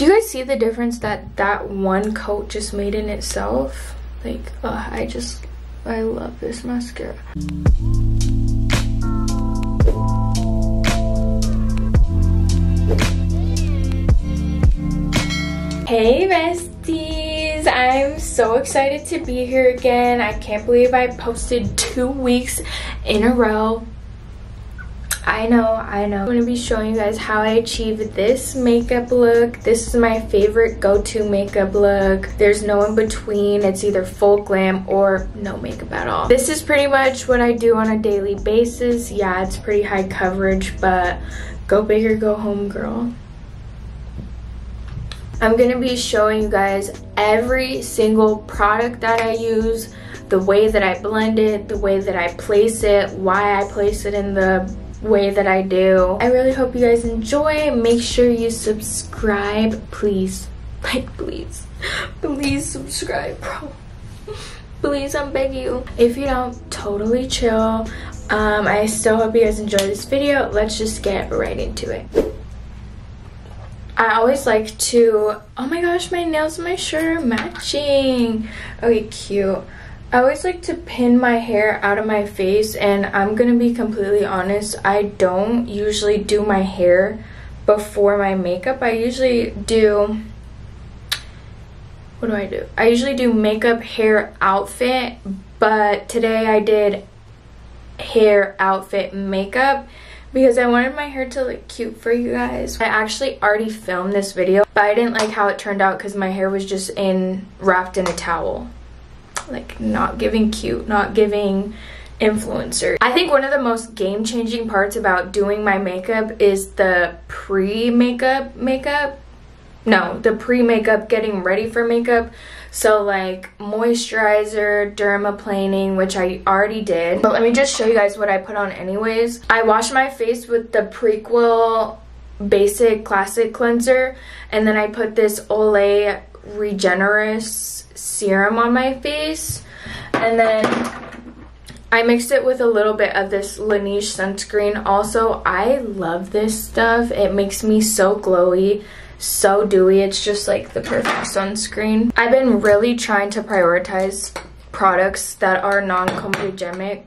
Do you guys see the difference that that one coat just made in itself? Like, I love this mascara. Hey besties, I'm so excited to be here again. I can't believe I posted 2 weeks in a row. I know. I'm going to be showing you guys how I achieved this makeup look. This is my favorite go-to makeup look. There's no in between. It's either full glam or no makeup at all. This is pretty much what I do on a daily basis. Yeah, it's pretty high coverage, but go big or go home, girl. I'm going to be showing you guys every single product that I use, the way that I blend it, the way that I place it, why I place it in the way that I do. I really hope you guys enjoy. Make sure you subscribe, please. Like, please subscribe, bro. Please, I'm begging you. If you don't, totally chill. I still hope you guys enjoy this video. Let's just get right into it. I always like to, oh my gosh, my nails and my shirt are matching. Okay, cute. I always like to pin my hair out of my face, and I'm gonna be completely honest, I don't usually do my hair before my makeup. I usually do, what do? I usually do makeup, hair, outfit, but today I did hair, outfit, makeup because I wanted my hair to look cute for you guys. I actually already filmed this video, but I didn't like how it turned out because my hair was just wrapped in a towel. Like, not giving cute, not giving influencer. I think one of the most game-changing parts about doing my makeup is the pre-makeup the pre-makeup, getting ready for makeup. So like moisturizer, dermaplaning, which I already did, but let me just show you guys what I put on anyways. I washed my face with the Prequel basic classic cleanser, and then I put this Olay Regenerous serum on my face, and then I mixed it with a little bit of this Laneige sunscreen. Also, I love this stuff. It makes me so glowy, so dewy. It's just like the perfect sunscreen. I've been really trying to prioritize products that are non-comedogenic.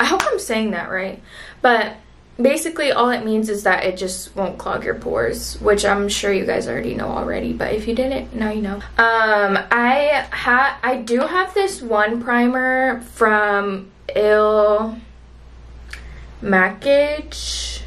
I hope I'm saying that right, but basically all it means is that it just won't clog your pores, which I'm sure you guys already know already, but if you didn't, now you know. I do have this one primer from Il Makiage.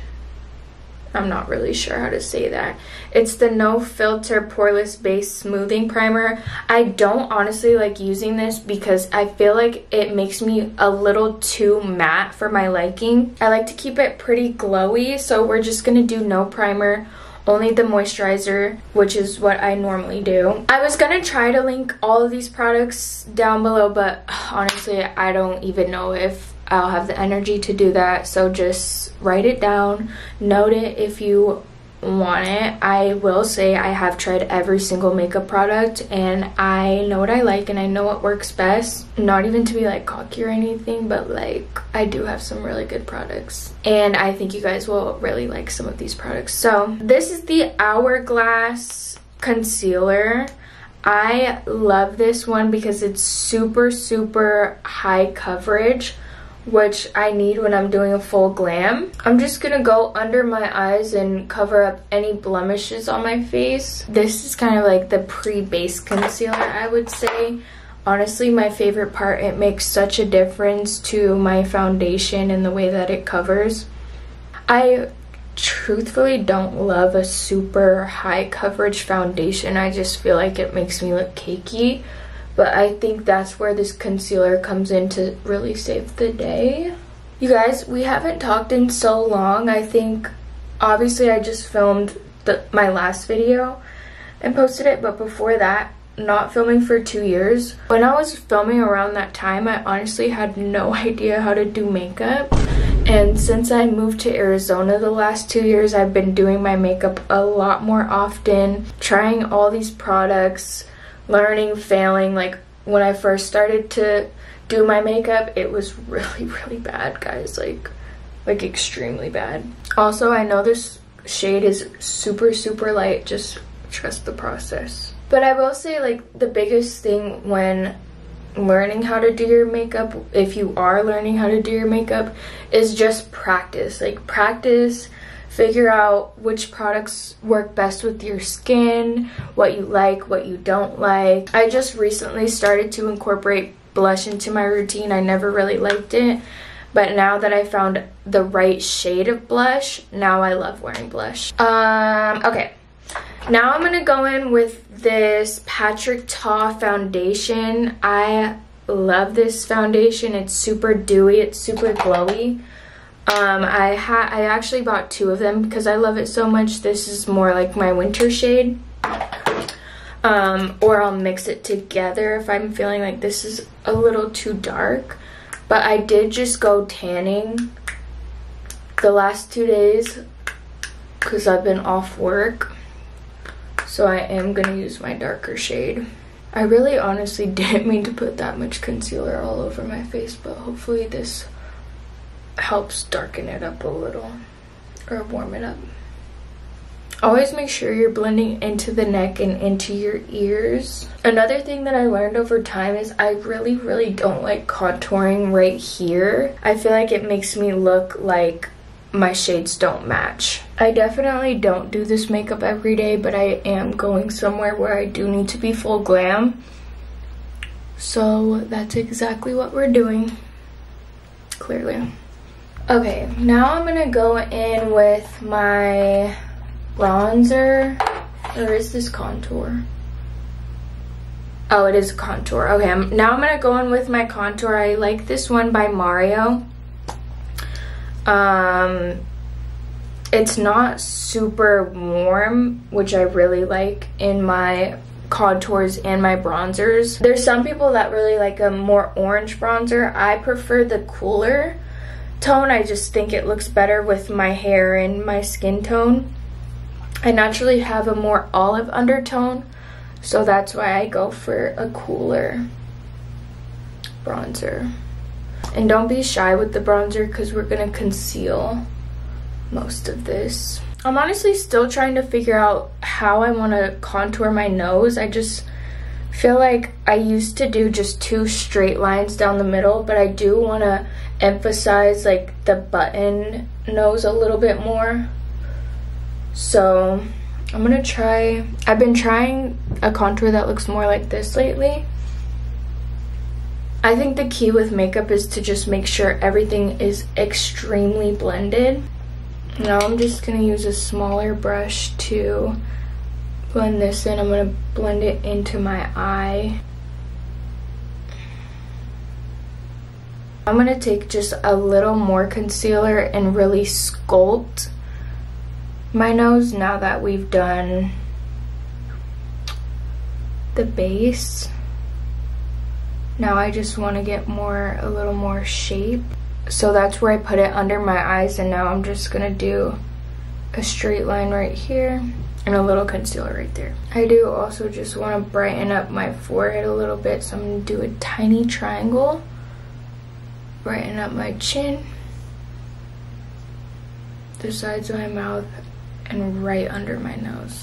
I'm not really sure how to say that. It's the No Filter Poreless Base Smoothing Primer. I don't honestly like using this because I feel like it makes me a little too matte for my liking. I like to keep it pretty glowy, so we're just gonna do no primer, only the moisturizer, which is what I normally do. I was gonna try to link all of these products down below, but honestly, I don't even know if I'll have the energy to do that, so just write it down, note it if you want it. I will say I have tried every single makeup product, and I know what I like and I know what works best. Not even to be like cocky or anything, but like I do have some really good products, and I think you guys will really like some of these products. So this is the Hourglass concealer. I love this one because it's super high coverage, which I need when I'm doing a full glam. I'm just gonna go under my eyes and cover up any blemishes on my face. This is kind of like the pre-base concealer, I would say. Honestly, my favorite part, it makes such a difference to my foundation and the way that it covers. I truthfully don't love a super high coverage foundation. I just feel like it makes me look cakey. But I think that's where this concealer comes in to really save the day. You guys, we haven't talked in so long. I think, obviously I just filmed my last video and posted it, but before that, not filming for 2 years. When I was filming around that time, I honestly had no idea how to do makeup. And since I moved to Arizona the last 2 years, I've been doing my makeup a lot more often, trying all these products, learning, failing. Like when I first started to do my makeup, it was really bad, guys, like extremely bad. Also, I know this shade is super light, just trust the process. But I will say, like, the biggest thing when learning how to do your makeup, if you are learning how to do your makeup, is just practice. Like, practice, figure out which products work best with your skin, what you like, what you don't like. I just recently started to incorporate blush into my routine. I never really liked it, but now that I found the right shade of blush, now I love wearing blush. Okay, now I'm gonna go in with this Patrick Ta foundation. I love this foundation. It's super dewy, it's super glowy. I actually bought 2 of them because I love it so much. This is more like my winter shade. Or I'll mix it together if I'm feeling like this is a little too dark. But I did just go tanning the last 2 days because I've been off work. So I am going to use my darker shade. I really honestly didn't mean to put that much concealer all over my face, but hopefully this helps darken it up a little or warm it up. Always make sure you're blending into the neck and into your ears. Another thing that I learned over time is I really don't like contouring right here. I feel like it makes me look like my shades don't match. I definitely don't do this makeup every day, but I am going somewhere where I do need to be full glam. So that's exactly what we're doing, clearly. Okay, now I'm gonna go in with my bronzer, or is this contour? Oh, it is contour. Okay, now I'm gonna go in with my contour. I like this one by Mario. It's not super warm, which I really like in my contours and my bronzers. There's some people that really like a more orange bronzer. I prefer the cooler tone. I just think it looks better with my hair and my skin tone. I naturally have a more olive undertone, so that's why I go for a cooler bronzer. And don't be shy with the bronzer because we're gonna conceal most of this. I'm honestly still trying to figure out how I want to contour my nose. I just feel like I used to do just 2 straight lines down the middle, but I do want to emphasize like the button nose a little bit more. So I'm gonna try, I've been trying a contour that looks more like this lately. I think the key with makeup is to just make sure everything is extremely blended. Now I'm just gonna use a smaller brush to blend this in. I'm gonna blend it into my eye. I'm gonna take just a little more concealer and really sculpt my nose now that we've done the base. Now I just want to get a little more shape. So that's where I put it under my eyes, and now I'm just gonna do a straight line right here and a little concealer right there. I do also just want to brighten up my forehead a little bit, so I'm gonna do a tiny triangle, brighten up my chin, the sides of my mouth, and right under my nose.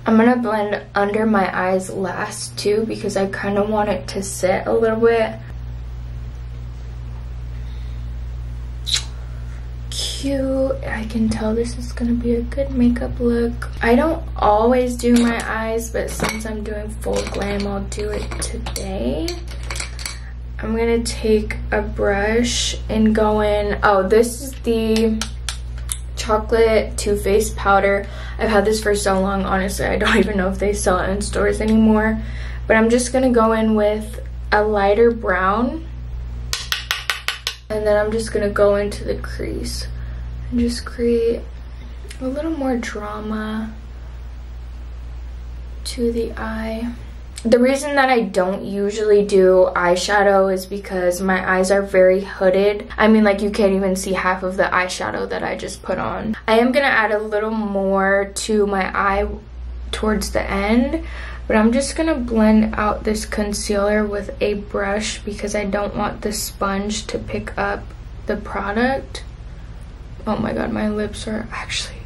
I'm gonna blend under my eyes last too because I kind of want it to sit a little bit. Cute. I can tell this is gonna be a good makeup look. I don't always do my eyes, but since I'm doing full glam, I'll do it today. I'm gonna take a brush and go in. Oh, this is the chocolate Too Faced powder. I've had this for so long, honestly I don't even know if they sell it in stores anymore, but I'm just gonna go in with a lighter brown, and then I'm just gonna go into the crease and just create a little more drama to the eye. The reason that I don't usually do eyeshadow is because my eyes are very hooded. I mean, like, you can't even see half of the eyeshadow that I just put on. I am gonna add a little more to my eye towards the end, but I'm just gonna blend out this concealer with a brush because I don't want the sponge to pick up the product. Oh my god, my lips are actually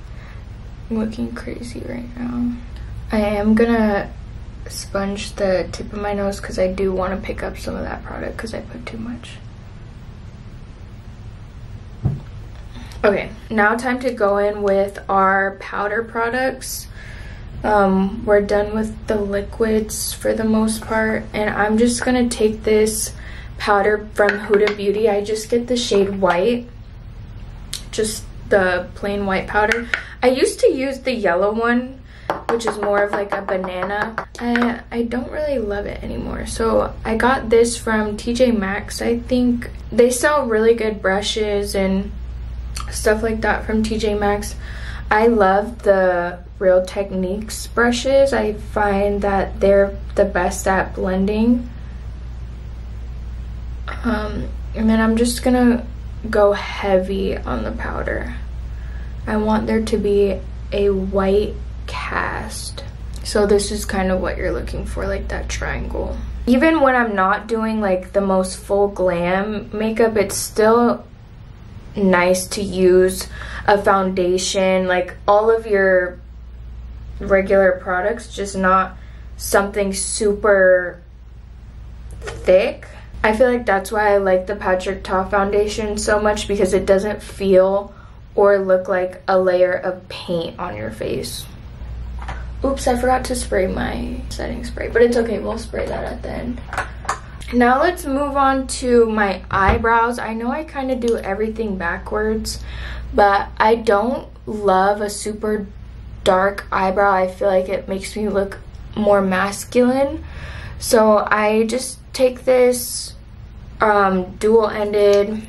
looking crazy right now. I am gonna sponge the tip of my nose because I do want to pick up some of that product because I put too much. Okay, now time to go in with our powder products. We're done with the liquids for the most part, and I'm just gonna take this powder from Huda Beauty. I just get the shade white, just the plain white powder. I used to use the yellow one, which is more of like a banana. I don't really love it anymore, so I got this from TJ Maxx. I think they sell really good brushes and stuff like that from TJ Maxx. I love the Real Techniques brushes. I find that they're the best at blending. And then I'm just gonna go heavy on the powder. I want there to be a white cast. So this is kind of what you're looking for, like that triangle. Even when I'm not doing like the most full glam makeup, it's still nice to use a foundation, like all of your regular products, just not something super thick. I feel like that's why I like the Patrick Ta foundation so much, because it doesn't feel or look like a layer of paint on your face. Oops, I forgot to spray my setting spray, but it's okay, we'll spray that at the end. Now let's move on to my eyebrows. I know I kind of do everything backwards, but I don't love a super dark eyebrow. I feel like it makes me look more masculine. So I just take this dual-ended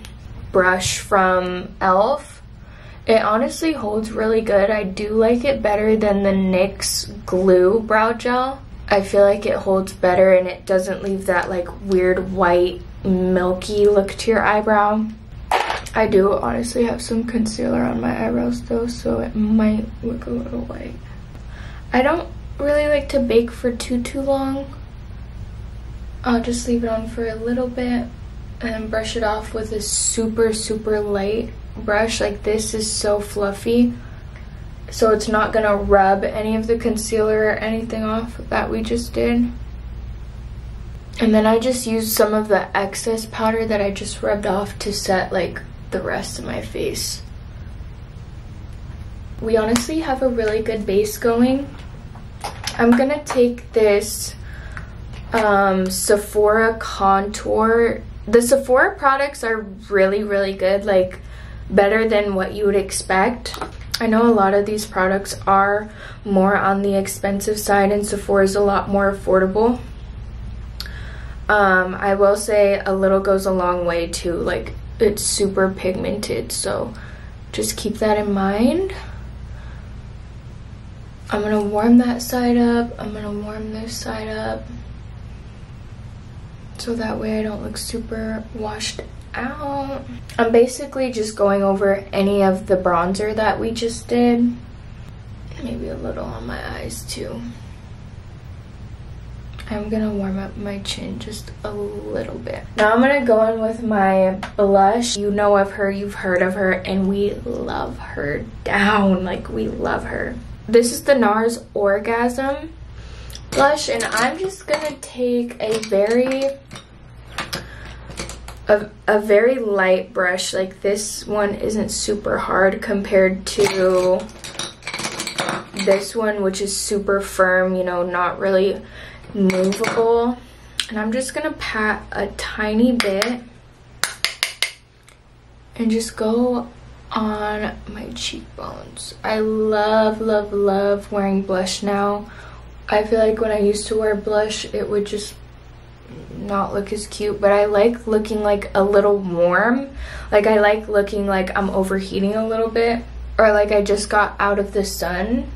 brush from e.l.f. It honestly holds really good. I do like it better than the NYX Glue Brow Gel. I feel like it holds better and it doesn't leave that like weird white milky look to your eyebrow. I do honestly have some concealer on my eyebrows though, so it might look a little white. I don't really like to bake for too long. I'll just leave it on for a little bit and then brush it off with a super light brush. Like this is so fluffy, so it's not gonna rub any of the concealer or anything off that we just did. And then I just used some of the excess powder that I just rubbed off to set like the rest of my face. We honestly have a really good base going. I'm gonna take this Sephora contour. The Sephora products are really good, like better than what you would expect. I know a lot of these products are more on the expensive side and Sephora is a lot more affordable. I will say a little goes a long way too. Like it's super pigmented, so just keep that in mind. I'm gonna warm that side up. I'm gonna warm this side up, so that way I don't look super washed out. I'm basically just going over any of the bronzer that we just did. Maybe a little on my eyes too. I'm gonna warm up my chin just a little bit. Now I'm gonna go in with my blush. You know of her, you've heard of her, and we love her down. Like we love her. This is the NARS Orgasm blush, and I'm just gonna take a very light brush. Like this one isn't super hard compared to this one, which is super firm, you know, not really movable. And I'm just gonna pat a tiny bit and just go on my cheekbones. I love wearing blush now. I feel like when I used to wear blush, it would just not look as cute, but I like looking like a little warm. Like I like looking like I'm overheating a little bit, or like I just got out of the sun.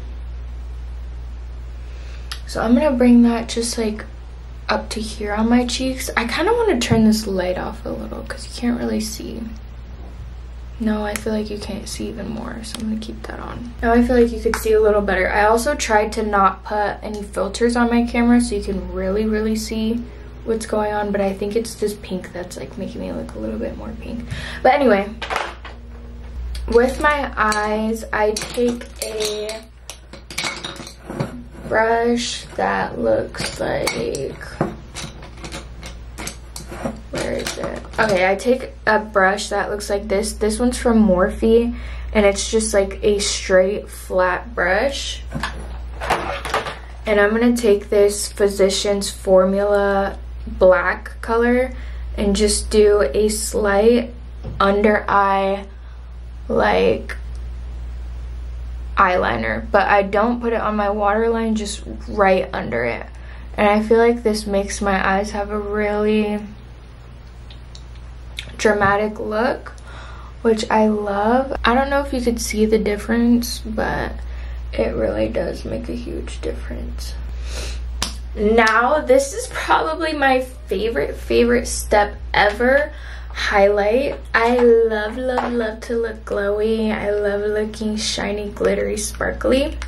So I'm gonna bring that just like up to here on my cheeks. I kind of want to turn this light off a little because you can't really see. No, I feel like you can't see even more, so I'm gonna keep that on. Now I feel like you could see a little better. I also tried to not put any filters on my camera so you can really see what's going on, but I think it's this pink that's like making me look a little bit more pink. But anyway, with my eyes, I take a brush that looks like, where is it? Okay, I take a brush that looks like this. This one's from Morphe, and it's just like a straight flat brush. And I'm gonna take this Physicians Formula black color and just do a slight under eye like eyeliner, but I don't put it on my waterline, just right under it. And I feel like this makes my eyes have a really dramatic look, which I love. I don't know if you could see the difference, but it really does make a huge difference. Now, this is probably my favorite step ever. Highlight. I love to look glowy. I love looking shiny, glittery, sparkly.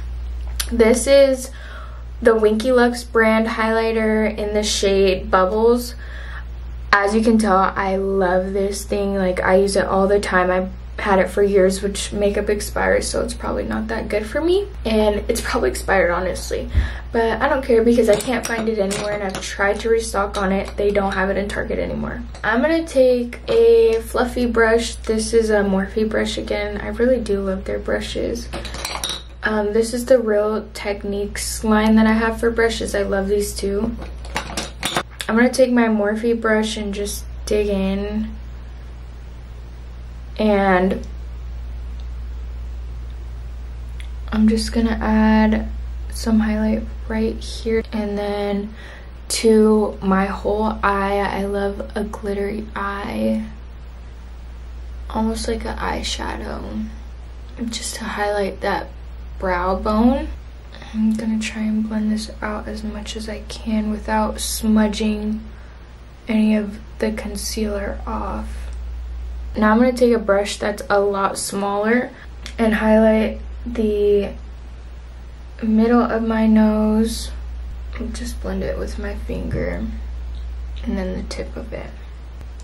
This is the Winky Lux brand highlighter in the shade Bubbles. As you can tell, I love this thing. Like, I use it all the time. I've had it for years, which makeup expires, so it's probably not that good for me. And it's probably expired, honestly. But I don't care because I can't find it anywhere, and I've tried to restock on it. They don't have it in Target anymore. I'm gonna take a fluffy brush. This is a Morphe brush again. I really do love their brushes. This is the Real Techniques line that I have for brushes. I love these too. I'm gonna take my Morphe brush and just dig in, and I'm just gonna add some highlight right here, and then to my whole eye. I love a glittery eye, almost like an eyeshadow, just to highlight that brow bone. I'm gonna try and blend this out as much as I can without smudging any of the concealer off. Now I'm gonna take a brush that's a lot smaller and highlight the middle of my nose. I'll just blend it with my finger, and then the tip of it.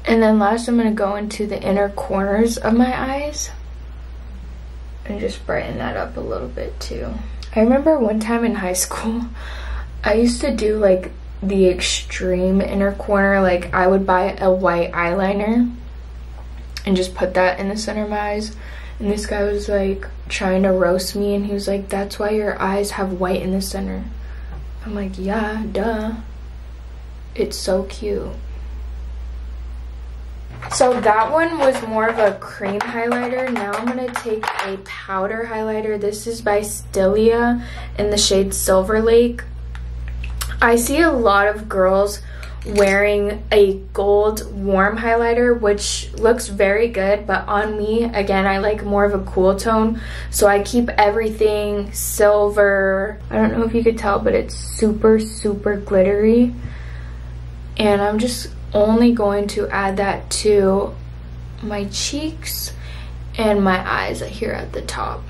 And then last, I'm gonna go into the inner corners of my eyes and just brighten that up a little bit too. I remember one time in high school, I used to do like the extreme inner corner. Like, I would buy a white eyeliner and just put that in the center of my eyes. And this guy was like trying to roast me, and he was like, "That's why your eyes have white in the center." I'm like, yeah, duh. It's so cute. So that one was more of a cream highlighter. Now I'm going to take a powder highlighter. This is by Stilia in the shade Silver Lake. I see a lot of girls wearing a gold warm highlighter, which looks very good, but on me, again, I like more of a cool tone, so I keep everything silver. I don't know if you could tell, but it's super glittery, and I'm just only going to add that to my cheeks and my eyes here at the top.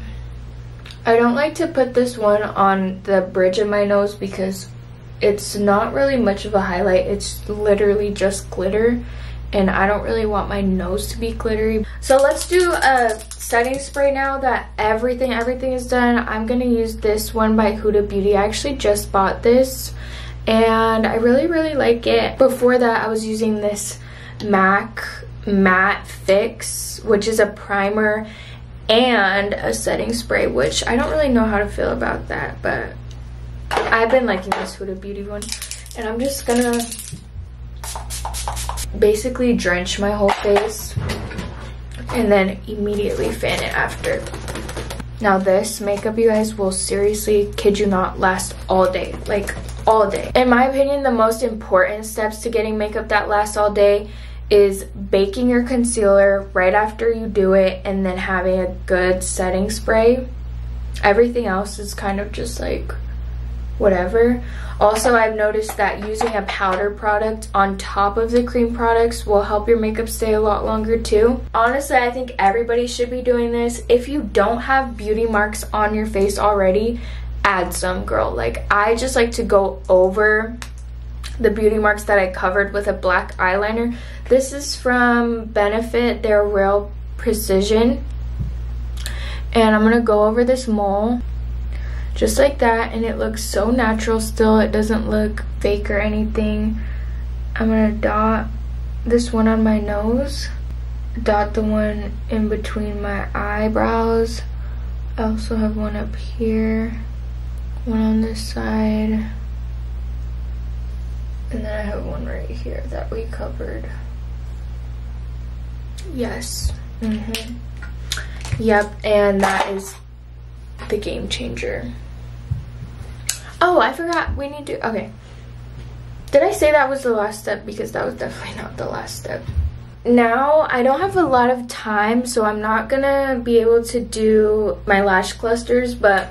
I don't like to put this one on the bridge of my nose because it's not really much of a highlight. It's literally just glitter, and I don't really want my nose to be glittery. So let's do a setting spray now that everything is done. I'm gonna use this one by Huda Beauty. I actually just bought this, and I really like it. Before that, I was using this MAC Matte Fix, which is a primer and a setting spray, which I don't really know how to feel about that, but I've been liking this Huda Beauty one. And I'm just gonna basically drench my whole face and then immediately fan it after. Now this makeup, you guys, will seriously, kid you not, last all day. Like, all day. In my opinion, the most important steps to getting makeup that lasts all day is baking your concealer right after you do it, and then having a good setting spray. Everything else is kind of just like whatever. Also, I've noticed that using a powder product on top of the cream products will help your makeup stay a lot longer too. Honestly, I think everybody should be doing this. If you don't have beauty marks on your face already, add some, girl. Like, I just like to go over the beauty marks that I covered with a black eyeliner. This is from Benefit, their Real Precision. And I'm gonna go over this mole just like that, and it looks so natural still. It doesn't look fake or anything. I'm gonna dot this one on my nose, dot the one in between my eyebrows. I also have one up here, one on this side, and then I have one right here that we covered. Yes. Yep, and that is the game changer. Oh, I forgot, we need to, okay. Did I say that was the last step? Because that was definitely not the last step. Now, I don't have a lot of time, so I'm not gonna be able to do my lash clusters, but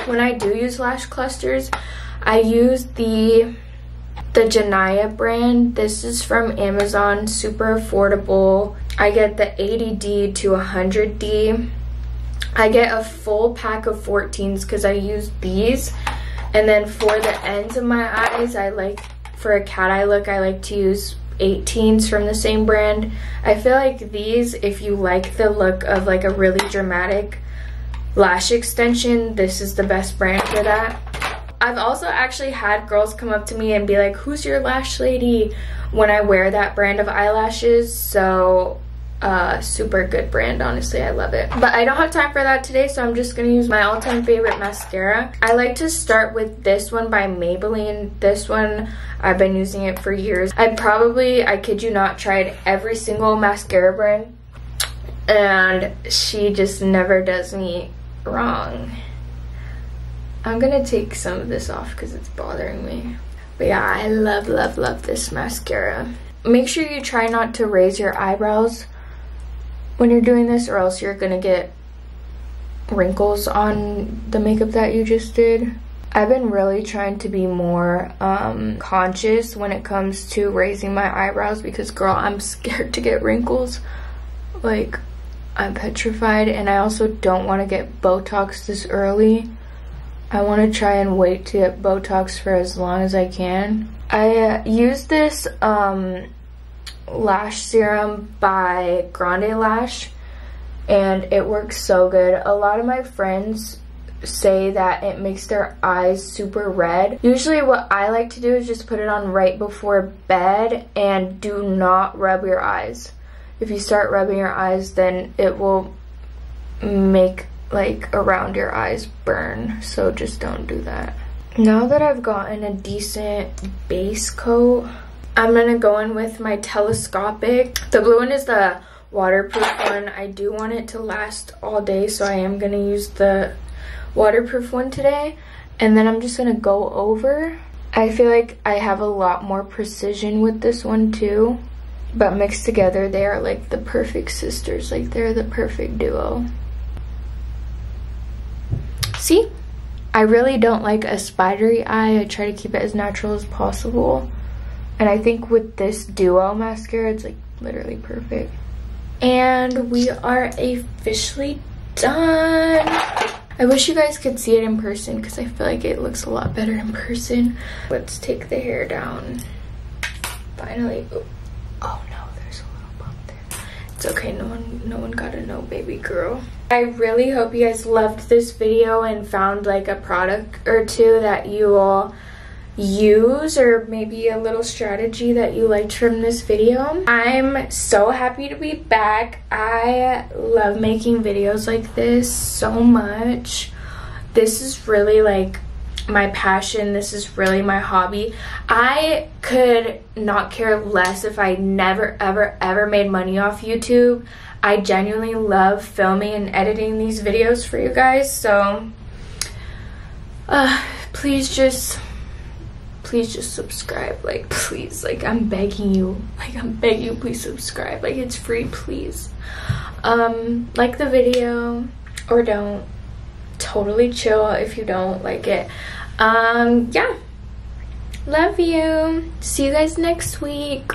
when I do use lash clusters, I use the Janaya brand. This is from Amazon, super affordable. I get the 80D to 100D. I get a full pack of 14s because I use these. And then for the ends of my eyes, I like, for a cat eye look, I like to use 18s from the same brand. I feel like these, if you like the look of like a really dramatic lash extension, this is the best brand for that. I've also actually had girls come up to me and be like, who's your lash lady, when I wear that brand of eyelashes. So super good brand, honestly, I love it. But I don't have time for that today, so I'm just gonna use my all-time favorite mascara. I like to start with this one by Maybelline. This one, I've been using it for years. I kid you not, tried every single mascara brand, and she just never does me wrong. I'm gonna take some of this off because it's bothering me. But yeah, I love, love, love this mascara. Make sure you try not to raise your eyebrows when you're doing this, or else you're gonna get wrinkles on the makeup that you just did. I've been really trying to be more conscious when it comes to raising my eyebrows, because girl, I'm scared to get wrinkles. Like, I'm petrified, and I also don't want to get Botox this early. I want to try and wait to get Botox for as long as I can. I use this lash serum by Grande Lash, and it works so good. A lot of my friends say that it makes their eyes super red. Usually what I like to do is just put it on right before bed, and do not rub your eyes. If you start rubbing your eyes, then it will make like around your eyes burn, so just don't do that. Now that I've gotten a decent base coat, I'm gonna go in with my telescopic. The blue one is the waterproof one. I do want it to last all day, so I am gonna use the waterproof one today, and then I'm just gonna go over. I feel like I have a lot more precision with this one too, but mixed together they are like the perfect sisters, like they're the perfect duo. See, I really don't like a spidery eye. I try to keep it as natural as possible, and I think with this duo mascara it's like literally perfect. And we are officially done. I wish you guys could see it in person because I feel like it looks a lot better in person. Let's take the hair down. Finally. Oh no, there's a little bump there. It's okay, no one gotta know, baby girl. I really hope you guys loved this video and found like a product or two that you will use, or maybe a little strategy that you liked from this video. I'm so happy to be back. I love making videos like this so much. This is really like my passion. This is really my hobby. I could not care less if I never ever made money off YouTube. I genuinely love filming and editing these videos for you guys, so please just subscribe. Like, please, like, I'm begging you, please subscribe. Like, it's free, please. Like the video or don't. Totally chill if you don't like it. Yeah, love you. See you guys next week.